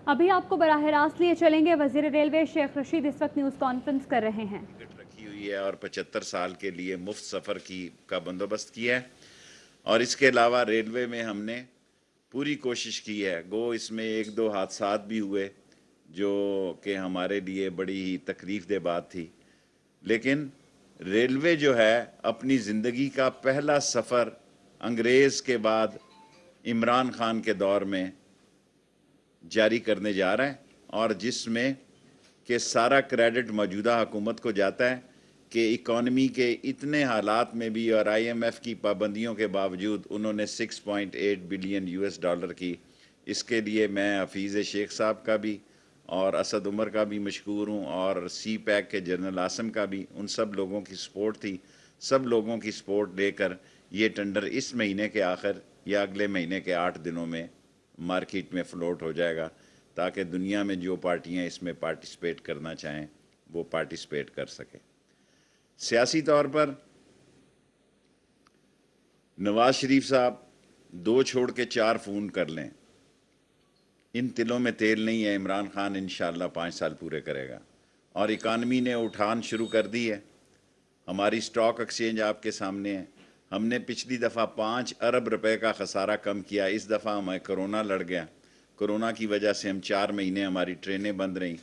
ابھی آپ کو براہ راست لیے چلیں گے، وزیر ریلوے شیخ رشید اس وقت نیوز کانفرنس کر رہے ہیں۔ ٹکٹ رکھی ہوئی ہے اور 75 سال کے لیے مفت سفر کا بندوبست کیا ہے، اور اس کے علاوہ ریلوے میں ہم نے پوری کوشش کی ہے۔ گو اس میں ایک دو حادثات بھی ہوئے جو کہ ہمارے لیے بڑی ہی تکلیف دہ بات تھی، لیکن ریلوے جو ہے اپنی زندگی کا پہلا سفر انگریز کے بعد عمران خان کے دور میں جاری کرنے جا رہا ہے، اور جس میں کہ سارا کریڈٹ موجودہ حکومت کو جاتا ہے کہ اکانومی کے اتنے حالات میں بھی اور آئی ایم ایف کی پابندیوں کے باوجود انہوں نے 6.8 بلین US ڈالر کی۔ اس کے لیے میں حفیظ شیخ صاحب کا بھی اور اسد عمر کا بھی مشکور ہوں، اور سی پیک کے جنرل عاصم کا بھی۔ ان سب لوگوں کی سپورٹ تھی، سب لوگوں کی سپورٹ لے کر یہ ٹینڈر اس مہینے کے آخر یا اگلے مہینے کے 8 دنوں میں مارکیٹ میں فلوٹ ہو جائے گا، تاکہ دنیا میں جو پارٹیاں اس میں پارٹیسپیٹ کرنا چاہیں وہ پارٹیسپیٹ کر سکیں۔ سیاسی طور پر نواز شریف صاحب 2 چھوڑ کے 4 فون کر لیں، ان تلوں میں تیل نہیں ہے۔ عمران خان انشاءاللہ 5 سال پورے کرے گا، اور اکانومی نے اٹھان شروع کر دی ہے۔ ہماری سٹاک ایکسچینج آپ کے سامنے ہے۔ ہم نے پچھلی دفعہ 5 ارب روپے کا خسارہ کم کیا۔ اس دفعہ ہمیں کرونا لڑ گیا، کرونا کی وجہ سے ہم 4 مہینے ہماری ٹرینیں بند رہیں،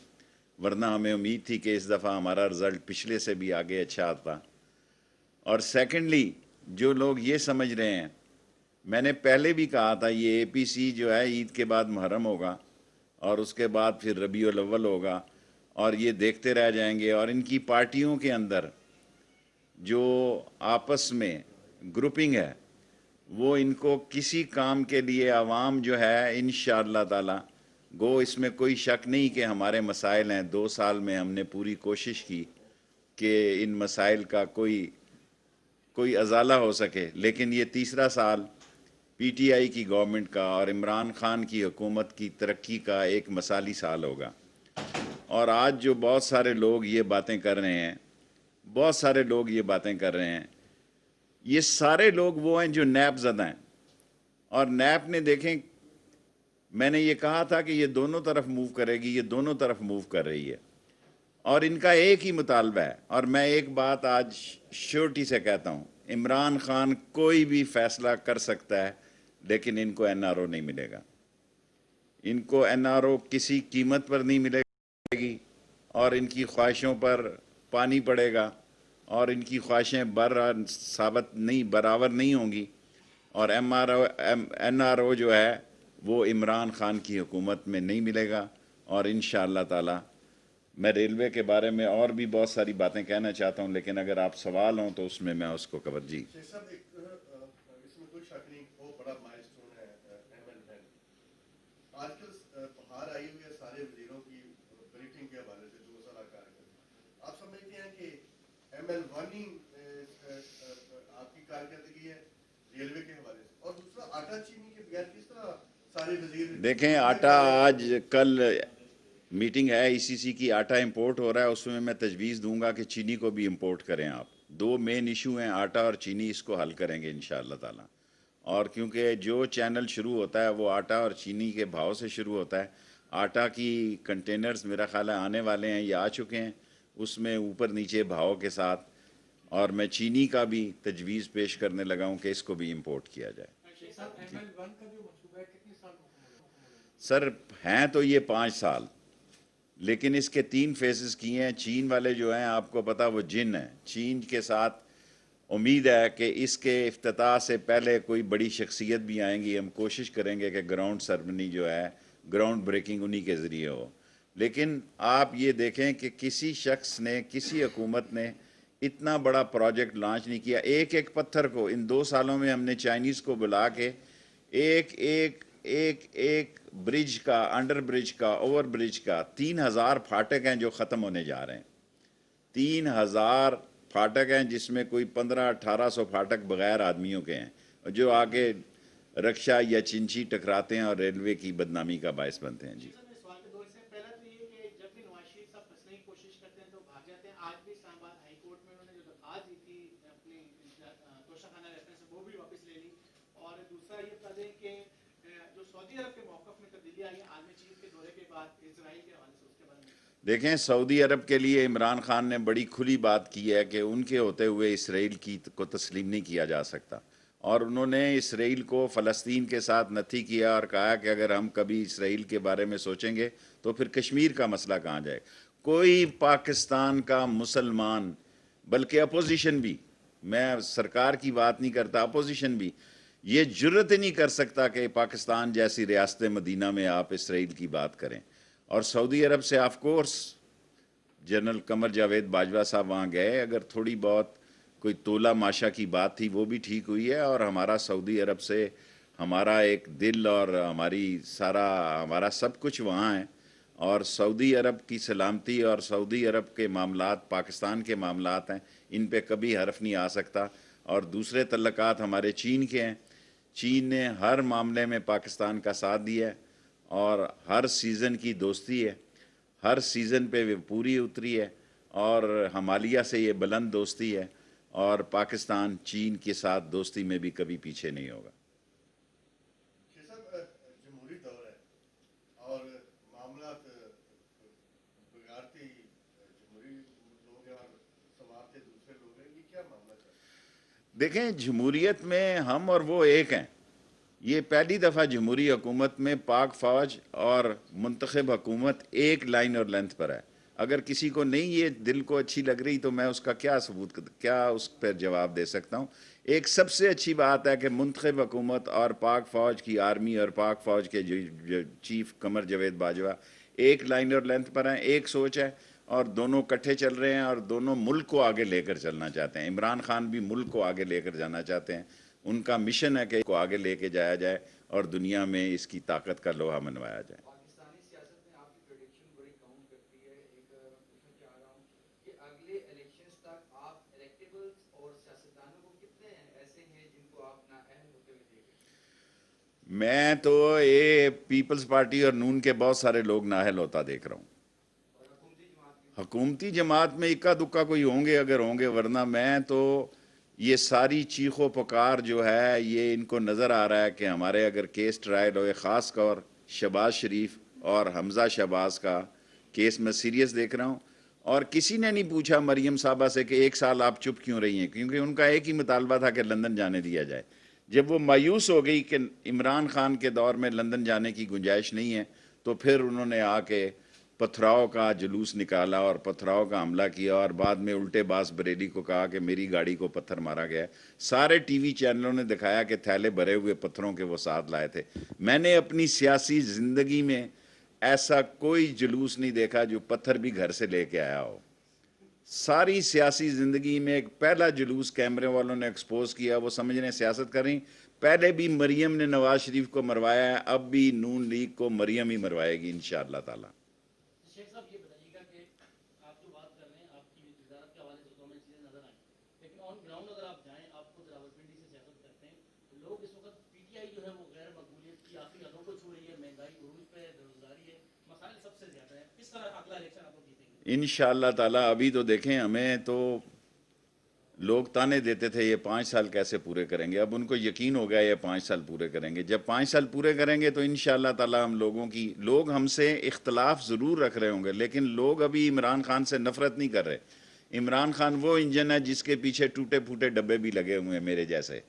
ورنہ ہمیں امید تھی کہ اس دفعہ ہمارا رزلٹ پچھلے سے بھی آگے اچھا آتا۔ اور سیکنڈلی، جو لوگ یہ سمجھ رہے ہیں، میں نے پہلے بھی کہا تھا یہ اے پی سی جو ہے عید کے بعد محرم ہوگا، اور اس کے بعد پھر ربیع الاول ہوگا، اور یہ دیکھتے رہ جائیں گے، اور ان کی پارٹیوں کے اندر جو آپس میں گروپنگ ہے وہ ان کو کسی کام کے لیے عوام جو ہے انشاءاللہ تعالی گو اس میں کوئی شک نہیں کہ ہمارے مسائل ہیں۔ 2 سال میں ہم نے پوری کوشش کی کہ ان مسائل کا کوئی ازالہ ہو سکے، لیکن یہ تیسرا سال پی ٹی آئی کی گورنمنٹ کا اور عمران خان کی حکومت کی ترقی کا ایک مثالی سال ہوگا۔ اور آج جو بہت سارے لوگ یہ باتیں کر رہے ہیں، بہت سارے لوگ یہ باتیں کر رہے ہیں، یہ سارے لوگ وہ ہیں جو نیب زدہ ہیں، اور نیب نے دیکھیں، میں نے یہ کہا تھا کہ یہ دونوں طرف موو کرے گی، یہ دونوں طرف موو کر رہی ہے، اور ان کا ایک ہی مطالبہ ہے۔ اور میں ایک بات آج شیورٹی سے کہتا ہوں، عمران خان کوئی بھی فیصلہ کر سکتا ہے، لیکن ان کو این آر او نہیں ملے گا۔ ان کو این آر او کسی قیمت پر نہیں ملے گی، اور ان کی خواہشوں پر پانی پڑے گا، اور ان کی خواہشیں برابر نہیں ہوں گی، اور این آر او جو ہے وہ عمران خان کی حکومت میں نہیں ملے گا۔ اور انشاءاللہ تعالی میں ریلوے کے بارے میں اور بھی بہت ساری باتیں کہنا چاہتا ہوں، لیکن اگر آپ سوال ہوں تو اس میں اس کو کور جی۔ شیخ صاحب، اس میں کوئی شک نہیں، وہ بڑا مائل سٹون ہے ایم ایل ون۔ آج کل بہار آئی ہوئی ہے سارے وزیروں کی بریفنگ کے حوالے سے 2 سالہ کارکردگی، آپ سمجھتے ہیں کہ ایم ایل ون ہی آپ کی کارکردگی ہے ریلوے کے حوالے سے؟ اور دوسرا، آٹا چینی کے بغیر کس طرح سارے وزیر؟ دیکھیں، آٹا آج کل میٹنگ ہے ای سی سی کی، آٹا امپورٹ ہو رہا ہے، اس میں میں تجویز دوں گا کہ چینی کو بھی امپورٹ کریں آپ۔ 2 مین ایشو ہیں، آٹا اور چینی، اس کو حل کریں گے انشاءاللہ تعالی۔ اور کیونکہ جو چینل شروع ہوتا ہے وہ آٹا اور چینی کے بھاؤ سے شروع ہوتا ہے۔ آٹا کی کنٹینرز میرا خیال ہے آنے والے ہیں یا آ چکے ہیں، اس میں اوپر نیچے بھاؤ کے ساتھ، اور میں چینی کا بھی تجویز پیش کرنے لگا ہوں کہ اس کو بھی امپورٹ کیا جائے۔ سر ہیں تو یہ 5 سال، لیکن اس کے 3 فیزز کیے ہیں۔ چین والے جو ہیں آپ کو پتا وہ جن ہیں، چین کے ساتھ امید ہے کہ اس کے افتتاح سے پہلے کوئی بڑی شخصیت بھی آئیں گی۔ ہم کوشش کریں گے کہ گراؤنڈ سرمنی جو ہے، گراؤنڈ بریکنگ انہی کے ذریعے ہو۔ لیکن آپ یہ دیکھیں کہ کسی شخص نے، کسی حکومت نے اتنا بڑا پروجیکٹ لانچ نہیں کیا۔ ایک ایک پتھر کو ان 2 سالوں میں ہم نے چائنیز کو بلا کے ایک برج کا، انڈر برج کا، اوور برج کا 3000 پھاٹک ہیں جو ختم ہونے جا رہے ہیں۔ 3000 پھاٹک ہیں جس میں کوئی 1500-1800 پھاٹک بغیر آدمیوں کے ہیں، جو آگے رکشا یا چنچی ٹکراتے ہیں اور ریلوے کی بدنامی کا باعث بنتے ہیں۔ جی سوال کے دور سے پہلا تو یہ کہ جب بھی نواز شریف صاحب پھنسنے کی کوشش کرتے ہیں تو بھاگ جاتے ہیں۔ آج بھی اسلام آباد ہائی کورٹ میں انہوں نے جو درخواست دی تھی اپنی توشہ خانہ ریفرنس، وہ بھی واپس لے لی۔ اور دوسرا یہ بتا دیں کہ جو सऊदी अरब के मौक़िफ़ में तब्दीली आई है आलमी चीन के दौरे के बाद इजराइल के हवाले से, उसके बारे में? देखें, सऊदी अरब के लिए इमरान खान ने बड़ी खुली बात की है कि उनके होते हुए इसराइल को तस्लीम नहीं किया जा सकता, और उन्होंने इसराइल को फ़लस्तीन के साथ नथी किया और कहा कि अगर हम कभी इसराइल के बारे में सोचेंगे तो फिर कश्मीर का मसला कहाँ जाए। कोई पाकिस्तान का मुसलमान, बल्कि अपोजिशन भी, मैं सरकार की बात नहीं करता, अपोजिशन भी ये जुर्रत ही नहीं कर सकता कि पाकिस्तान जैसी रियासत मदीना में आप इसराइल की बात करें। और सऊदी अरब से of course general Qamar Javed Bajwa साहब वहाँ गए, अगर थोड़ी बहुत कोई तोला माशा की बात थी वो भी ठीक हुई है, और हमारा सऊदी अरब से हमारा एक दिल और हमारा सब कुछ वहाँ है। और सऊदी अरब की सलामती और सऊदी अरब के मामलात पाकिस्तान के मामलात हैं, इन पे कभी हरफ नहीं आ सकता। और दूसरे तल्लकात हमारे चीन के हैं, चीन ने हर मामले में पाकिस्तान का साथ दिया है और हर सीज़न की दोस्ती है, हर सीज़न पे वो पूरी उतरी है, और हमालिया से ये बुलंद दोस्ती है, और पाकिस्तान चीन के साथ दोस्ती में भी कभी पीछे नहीं होगा। शेख साहब, जमहूरी दौर है और मामलात बिगाड़ते ही जमहूरी लोग हैं और संवारते दूसरे लोग हैं, ये क्या मामला चल रहा है? देखें, जमहूरियत में हम और वो एक हैं। ये पहली दफ़ा जमहूरी हुकूमत में पाक फ़ौज और मुंतखब हुकूमत एक लाइन और लेंथ पर है। अगर किसी को नहीं ये दिल को अच्छी लग रही तो मैं उसका क्या उस पर जवाब दे सकता हूँ। एक सबसे अच्छी बात है कि मुंतखब हुकूमत और पाक फ़ौज की आर्मी और पाक फ़ौज के जो चीफ कमर जावेद बाजवा एक लाइन और लेंथ पर हैं, एक सोच है, और दोनों इकट्ठे चल रहे हैं और दोनों मुल्क को आगे लेकर चलना चाहते हैं। इमरान खान भी मुल्क को आगे लेकर जाना चाहते हैं, उनका मिशन है कि को आगे लेके जाया जाए और दुनिया में इसकी ताकत का लोहा मनवाया जाए। पाकिस्तानी सियासत में आपकी प्रेडिक्शन बड़ी काउंट करती है। एक मैं पूछना चाह रहा हूँ कि अगले इलेक्शंस तक आप इलेक्टेबल्स और सियासतदानों को कितने ऐसे हैं जिनको आप नाअहल होते हुए देखें? मैं तो ये पीपल्स पार्टी और नून के बहुत सारे लोग नाअहल होता देख रहा हूँ। और हुकूमती जमात की हुकूमती जमात में इक्का दुक्का कोई होंगे अगर होंगे, वरना मैं तो ये सारी चीखो पुकार जो है ये इनको नज़र आ रहा है कि हमारे अगर केस ट्रायल हो, ख़ास कर शहबाज शरीफ और हमज़ा शहबाज का केस मैं सीरियस देख रहा हूँ। और किसी ने नहीं पूछा मरियम साहबा से कि 1 साल आप चुप क्यों रही हैं, क्योंकि उनका एक ही मुतालबा था कि लंदन जाने दिया जाए। जब वो मायूस हो गई कि इमरान खान के दौर में लंदन जाने की गुंजाइश नहीं है, तो फिर उन्होंने आके पथराव का जुलूस निकाला और पथराव का हमला किया, और बाद में उल्टे बास बरेली को कहा कि मेरी गाड़ी को पत्थर मारा गया है। सारे टीवी चैनलों ने दिखाया कि थैले भरे हुए पत्थरों के वो साथ लाए थे। मैंने अपनी सियासी ज़िंदगी में ऐसा कोई जुलूस नहीं देखा जो पत्थर भी घर से लेके आया हो। सारी सियासी ज़िंदगी में एक पहला जुलूस कैमरे वालों ने एक्सपोज किया, वो समझ रहे सियासत कर रही। पहले भी मरियम ने नवाज शरीफ को मरवाया है, अब भी नून लीग को मरियम ही मरवाएगी इंशाअल्लाह ताला। शेख साहब ये बताइएगा कि आप जो बात कर रहे हैं आपकी वजारत के हवाले से तो हमें चीज़ें नजर आई, लेकिन ऑन ग्राउंड अगर आप जाएं, आप खुद रावलपिंडी से सियासत करते हैं, तो लोग इस वक्त पीटीआई जो है वो गैर मकबूलियत की आखिरी हदों को छू रही है, महंगाई उरूज पे है, बेरोजगारी है, मसाइल सबसे ज्यादा है। किस तरह अगला इलेक्शन आप लोग जीतेंगे? इंशाअल्लाह ताला। अभी तो देखें, हमें तो लोग ताने देते थे ये 5 साल कैसे पूरे करेंगे, अब उनको यकीन हो गया ये 5 साल पूरे करेंगे। जब 5 साल पूरे करेंगे तो इंशाअल्लाह ताला हम लोग हमसे इख्तलाफ ज़रूर रख रहे होंगे, लेकिन लोग अभी इमरान खान से नफ़रत नहीं कर रहे। इमरान खान वो इंजन है जिसके पीछे टूटे फूटे डब्बे भी लगे हुए हैं मेरे जैसे।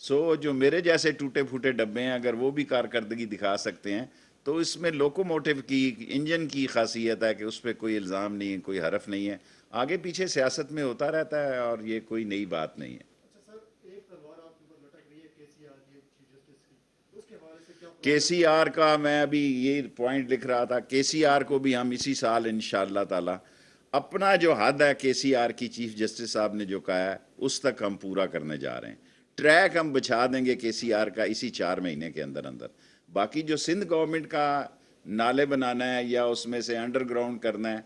जो मेरे जैसे टूटे फूटे डब्बे हैं, अगर वो भी कारकर्दगी दिखा सकते हैं तो इसमें लोकोमोटिव की, इंजन की खासियत है कि उस पर कोई इल्ज़ाम नहीं है, कोई हरफ नहीं है। आगे पीछे सियासत में होता रहता है और ये कोई नई बात नहीं है। अच्छा सर, एक तलवार आपके ऊपर लटक रही है केसीआर की, चीफ जस्टिस की, उसके हवाले से क्या केसीआर का मैं अभी ये पॉइंट लिख रहा था। केसीआर को भी हम इसी साल इंशाअल्लाह ताला अपना जो हद है केसीआर की, चीफ जस्टिस साहब ने जो कहा है उस तक हम पूरा करने जा रहे हैं। ट्रैक हम बिछा देंगे केसीआर का इसी 4 महीने के अंदर अंदर। बाकी जो सिंध गवर्नमेंट का नाले बनाना है या उसमें से अंडरग्राउंड करना है,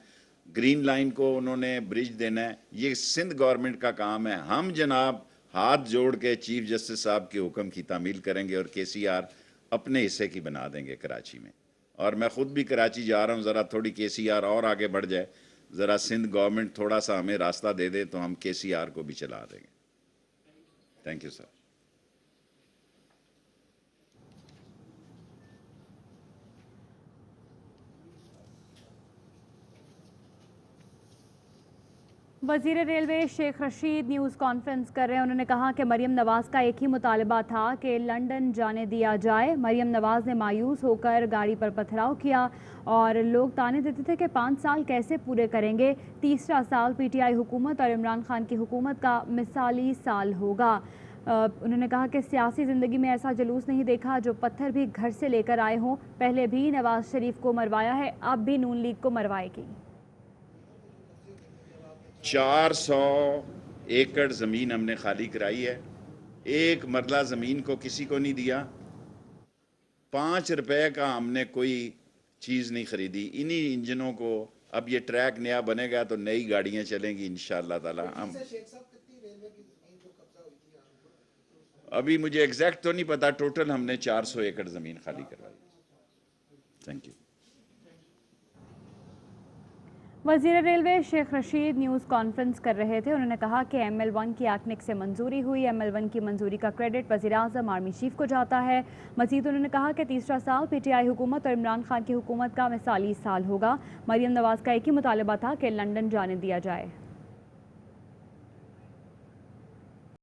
ग्रीन लाइन को उन्होंने ब्रिज देना है, ये सिंध गवर्नमेंट का काम है। हम जनाब हाथ जोड़ के चीफ जस्टिस साहब के हुक्म की तामील करेंगे और केसीआर अपने हिस्से की बना देंगे कराची में। और मैं ख़ुद भी कराची जा रहा हूँ, ज़रा थोड़ी केसीआर और आगे बढ़ जाए, ज़रा सिंध गवर्नमेंट थोड़ा सा हमें रास्ता दे दे तो हम केसीआर को भी चला देंगे। Thank you sir. वज़ीर railway Sheikh Rashid news conference कर रहे हैं। उन्होंने कहा कि मरीम नवाज़ का एक ही मुतालबा था कि लंदन जाने दिया जाए। मरीम नवाज़ ने मायूस होकर गाड़ी पर पथराव किया और लोग ताने देते थे कि 5 साल कैसे पूरे करेंगे। तीसरा साल पीटीआई हुकूमत और इमरान खान की हुकूमत का मिसाली साल होगा। उन्होंने कहा कि सियासी ज़िंदगी में ऐसा जुलूस नहीं देखा जो पत्थर भी घर से लेकर आए हों। पहले भी नवाज़ शरीफ को मरवाया है, अब भी नून लीग को मरवाएगी। 400 एकड़ ज़मीन हमने खाली कराई है, एक मरला ज़मीन को किसी को नहीं दिया। 5 रुपए का हमने कोई चीज़ नहीं खरीदी। इन्हीं इंजनों को अब ये ट्रैक नया बनेगा तो नई गाड़ियाँ चलेंगी इंशाअल्लाह ताला। हम अभी मुझे एग्जैक्ट तो नहीं पता, टोटल हमने 400 एकड़ ज़मीन खाली करवाई। Thank you. वज़ीर railway Sheikh Rashid news conference कर रहे थे। उन्होंने कहा कि ML1 की एक्निक से मंजूरी हुई। ML1 की मंजूरी का क्रेडिट वज़ीर-ए-आज़म आर्मी चीफ को जाता है। मज़ीद उन्होंने कहा कि तीसरा साल पीटीआई हुकूमत और इमरान खान की हुकूमत का मिसाली साल होगा। मरीम नवाज़ का एक ही मुतालबा था कि लंदन जाने दिया जाए।